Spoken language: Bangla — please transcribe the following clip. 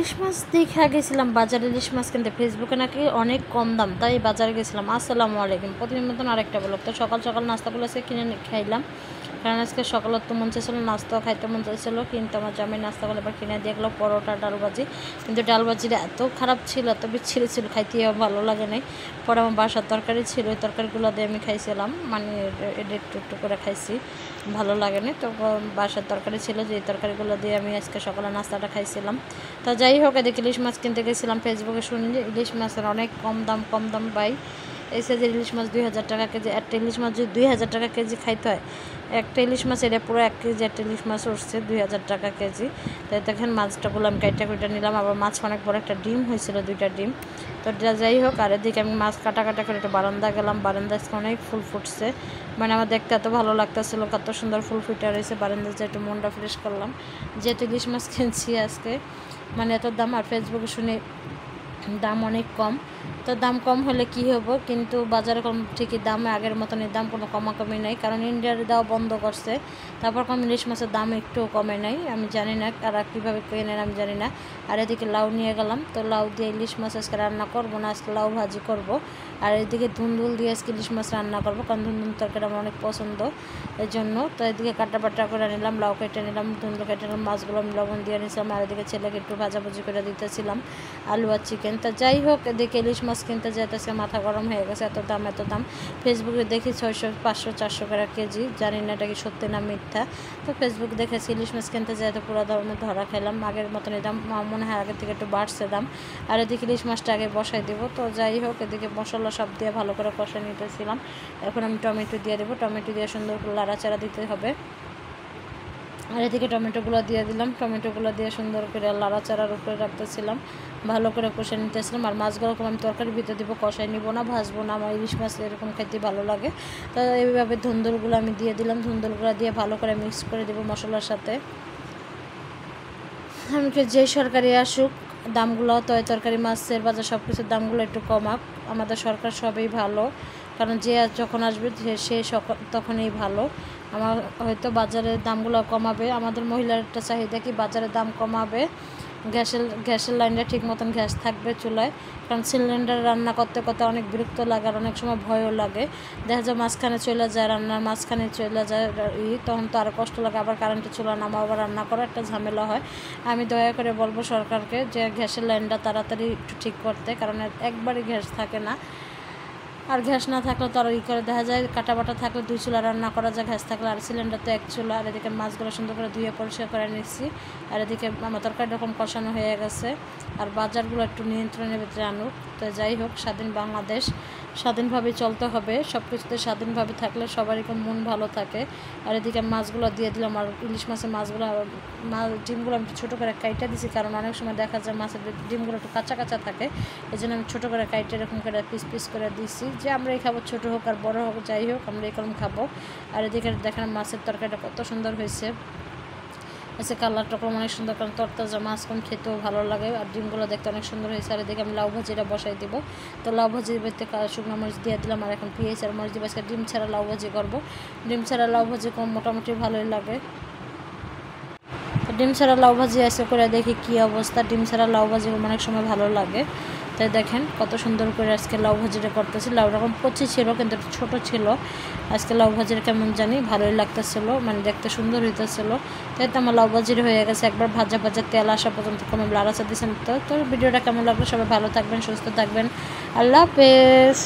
ইলিশ মাছ দেখে গেছিলাম বাজারে ইলিশ মাছ কিনতে, ফেসবুকে নাকি অনেক কম দাম, তাই বাজারে গেছিলাম। আসসালামু আলাইকুম, প্রতিদিন মতন আরেকটা ব্লগ। তো সকাল সকাল নাস্তাগুলো আজকে কিনে খাইলাম, কারণ আজকে সকালে তো মন চাইছিল নাস্তাও খাইতে মন চাইছিল, কিন্তু আমার জামাই নাস্তাগুলো এবার কিনে দিয়ে গেলো পরোটা ডালবাজি। কিন্তু ডালবাজিটা এত খারাপ ছিল, এত বিচ্ছিরি ছিল, খাইতে ভালো লাগে নাই। পরে আমার বাসার তরকারি ছিল, ওই তরকারিগুলো দিয়ে আমি খাইছিলাম, মানে একটু একটু করে খাইছি, ভালো লাগে না। তো বাসার তরকারি ছিল, যে তরকারিগুলো দিয়ে আমি আজকে সকালে নাস্তাটা খাইছিলাম। তো যাই হোক, এদিকে ইলিশ মাছ কিনতে গেছিলাম, ফেসবুকে শুনি যে ইলিশ মাছের অনেক কম দাম পাই। এই সাইজের ইলিশ মাছ 2000 টাকা কেজি। একটা ইলিশ মাছ যদি 2000 টাকা কেজি খাইতে হয়, একটা ইলিশ মাছ এটা পুরো 1 কেজি একটা ইলিশ মাছ উঠছে 2000 টাকা কেজি। তাই দেখেন মাছটাগুলো আমি কাইটা নিলাম। আবার মাছ অনেক বড় একটা ডিম হয়েছিল, 2টা ডিম। তো যাই হোক, আর এদিকে আমি মাছ কাটা করে একটু বারান্দা গেলাম। বারান্দা অনেক ফুল ফুটছে, মানে আমার দেখতে এত ভালো লাগতেছিল, কত সুন্দর ফুল ফুটে রয়েছে। বারান্দা যে একটু মনটা ফ্রেশ করলাম, যেহেতু ইলিশ মাছ কিনছি আজকে, মানে এত দাম। আর ফেসবুকে শুনে দাম অনেক কম। তো দাম কম হলে কি হবো, কিন্তু বাজারে কম ঠিকই দাম, আগের মতনই দাম, কোনো কমাকমি নেই, কারণ ইন্ডিয়ার দেওয়া বন্ধ করছে। তারপর কম ইলিশ মাছের দাম একটুও কমে নাই, আমি জানি না কারা কীভাবে কেনেন, আমি জানি না। আর এদিকে লাউ নিয়ে গেলাম, তো লাউ দিয়ে ইলিশ মাছ আজকে রান্না করবো না, আজকে লাউ ভাজি করব। আর এদিকে ধুন্দুল দিয়ে আজকে ইলিশ মাছ রান্না করবো, কারণ ধুন্দুল তরকারি আমার অনেক পছন্দ, এই জন্য। তো এদিকে কাটা করে নিলাম, লাউ কেটে নিলাম, ধুন্দুল কেটে নিলাম, মাছগুলো আমি লবণ দিয়ে নিয়েছিলাম। আর এদিকে ছেলেকে একটু ভাজাভুজি করে দিতেছিলাম, আলু আর চিকেন। তো যাই হোক, এদিকে ইলিশ মাছ কিনতে যেতেছে, মাথা গরম হয়ে গেছে, এত দাম। ফেসবুকে দেখি 600, 500, 400 টাকা কেজি, জানি না এটা কি সত্যি না মিথ্যা। তো ফেসবুকে দেখেছি ইলিশ মাছ কিনতে যায়, তো পুরো ধরনের ধরা খাইলাম। আগের মতনই দাম, মনে হয় আগের থেকে একটু বাড়ছে দাম। আর এদিকে ইলিশ মাছটা আগে বসাই দেবো। তো যাই হোক, এদিকে মশলা সব দিয়ে ভালো করে কষাই নিতেছিলাম। এখন আমি টমেটো দিয়ে দেবো, টমেটো দিয়ে সুন্দর করে লাড়াচাড়া দিতে হবে। আর এদিকে টমেটোগুলো দিয়ে দিলাম, টমেটোগুলো দিয়ে সুন্দর করে লাড়াচাড়ার উপরে রাখতেছিলাম, ভালো করে কষে নিতেছিলাম। আর মাছগুলো আমি তরকারির ভিতরে দিব, কষাই নিব না, ভাজবো না, আমার ইলিশ মাছ এরকম খেতে ভালো লাগে। তো এইভাবে ধুন্দুলগুলো আমি দিয়ে দিলাম, ধুন্দুলগুলো দিয়ে ভালো করে মিক্স করে দেবো মশলার সাথে। আমি যে সরকারি আসুক, দামগুলো তরকারি মাছের বাজার সব কিছুর দামগুলো একটু কমাক, আমাদের সরকার সবই ভালো, কারণ যে যখন আসবে সে তখনই ভালো। আমার হয়তো বাজারের দামগুলো কমাবে, আমাদের মহিলার একটা চাহিদা কি বাজারের দাম কমাবে, গ্যাসের লাইনটা ঠিক মতন গ্যাস থাকবে চুলায়, কারণ সিলিন্ডার রান্না করতে অনেক বিরক্ত লাগে, আর অনেক সময় ভয়ও লাগে। দেখা যায় মাঝখানে চলে যায়, রান্নার মাঝখানে চলে যায়, তখন তো আরও কষ্ট লাগে, আবার কারেন্টের চুলা নামা, আবার রান্না করা একটা ঝামেলা হয়। আমি দয়া করে বলবো সরকারকে যে গ্যাসের লাইনটা তাড়াতাড়ি একটু ঠিক করতে, কারণ একবারই গ্যাস থাকে না, আর গ্যাস না থাকলে তো আর করে দেখা যায়, কাটা বাটা থাকলে 2 চুলা রান্না করা যায়, গ্যাস থাকলে। আর সিলিন্ডার তো 1 চুলা। আর এদিকে মাছগুলো সুন্দর করে ধুয়ে পরিষ্কার করে নিচ্ছি। আর এদিকে আমার তরকারি এরকম কষানো হয়ে গেছে। আর বাজারগুলো একটু নিয়ন্ত্রণের ভিতরে আনুক। তো যাই হোক, স্বাধীন বাংলাদেশ, স্বাধীনভাবে চলতে হবে, সব কিছুতে স্বাধীনভাবে থাকলে সবারই মন ভালো থাকে। আর এদিকে মাছগুলো দিয়ে দিলাম। আর ইলিশ মাছের ডিমগুলো আমি ছোটো করে কাইটা দিছি, কারণ অনেক সময় দেখা যায় মাছের ডিমগুলো একটু কাঁচা থাকে, এই জন্য আমি ছোটো করে কাইটে এরকম করে পিস করে দিছি, যে আমরাই খাবো, ছোটো হোক আর বড়ো হোক, যাই হোক আমরা এরকম খাবো। আর এদিকে দেখেন মাছের তরকারিটা কত সুন্দর হয়েছে, কালারটা অনেক সুন্দর, কারণ তরতাজা মাছ খেতেও ভালো লাগে। আর ডিমগুলো দেখতে অনেক সুন্দর হয়েছে। আর এদিকে আমি লাউ ভাজিটা বসাই দেবো। তো লাউ ভাজির ভিতরে শুকনো মরিচ দিয়ে দিলাম, আর এখন পেঁয়াজ আর মরিচ দিয়ে ডিম ছাড়া লাউ ভাজি করবো। ডিম ছাড়া লাউ ভাজি মোটামুটি ভালোই লাগে। তো ডিম ছাড়া লাউ ভাজি এসে করে দেখি কী অবস্থা, ডিম ছাড়া লাউ ভাজি অনেক সময় ভালো লাগে। তাই দেখেন কত সুন্দর করে আজকে লাউ ভাজিটা করতেছি। লাউ রকম কচি ছিল, কিন্তু ছোট ছিল। আজকে লাউ ভাজির কেমন জানি ভালোই লাগতেছিল, মানে দেখতে সুন্দর হইতেছিল। তাই তো আমার লাউ ভাজির হয়ে গেছে, একবার ভাজা তেল আসা পর্যন্ত কমে লাড়াচা দিয়েছেন। তো ভিডিওটা কেমন লাগলো, সবাই ভালো থাকবেন, সুস্থ থাকবেন, আল্লাহ হাফেজ।